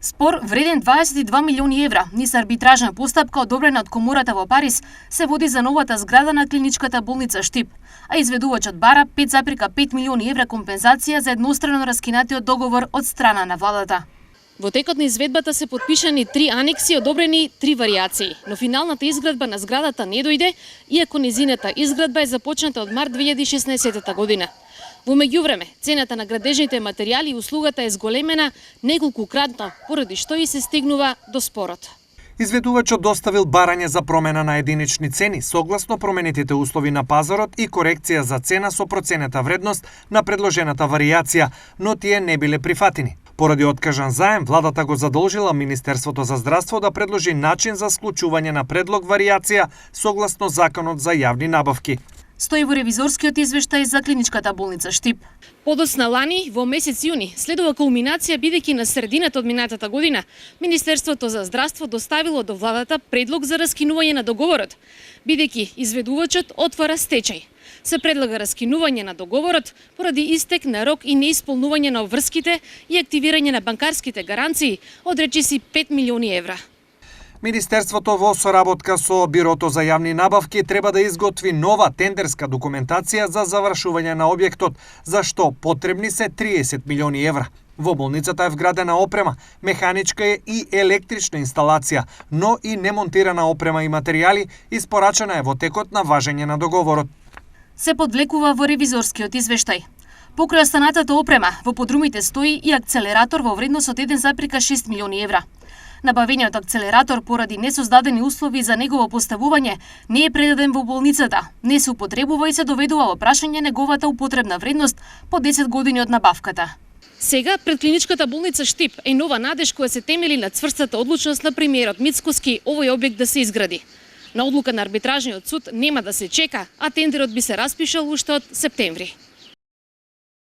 Спор вреден 22 милиони евра, низ арбитражна постапка одобрена од Комората во Париз, се води за новата зграда на клиничката болница Штип, а изведувачот бара 5,5 милиони евра компензација за еднострано раскинатиот договор од страна на владата. Во текот на изведбата се подпишани 3 анекси, одобрени 3 варијации, но финалната изградба на зградата не дојде, иако незината изградба е започната од март 2016 година. Во меѓувреме, цената на градежните материјали и услугата е зголемена неколкукратно, поради што и се стигнува до спорот. Изведувачот доставил барање за промена на единични цени согласно променетите услови на пазарот и корекција за цена со проценета вредност на предложената варијација, но тие не биле прифатени. Поради откажан заем, владата го задолжила Министерството за здравство да предложи начин за склучување на предлог варијација согласно Законот за јавни набавки. Стои во ревизорскиот извештај за клиничката болница Штип. Подоцна лани, во месец јуни, следува кулминација бидејќи на средината од минатата година, Министерството за здравство доставило до владата предлог за раскинување на договорот, бидејќи изведувачот отвара стечај. Се предлага раскинување на договорот поради истек на рок и неисполнување на обврските и активирање на банкарските гаранции од речиси 5 милиони евра. Министерството во соработка со Бирото за јавни набавки треба да изготви нова тендерска документација за завршување на објектот, за што потребни се 30 милиони евра. Во болницата е вградена опрема, механичка и електрична инсталација, но и немонтирана опрема и материјали испорачена е во текот на важење на договорот. Се подвлекува во ревизорскиот извештај. Покрај останатата опрема, во подрумите стои и акцелератор во вредност од 1,6 милиони евра. Набавениот акцелератор поради несоздадени услови за негово поставување не е предаден во болницата, не се употребува и се доведува во прашање неговата употребна вредност по 10 години од набавката. Сега пред клиничката болница Штип е нова надеж која се темели на цврстата одлучност на премиерот Мицкоски овој објект да се изгради. На одлука на арбитражниот суд нема да се чека, а тендерот би се распишал уште од септември.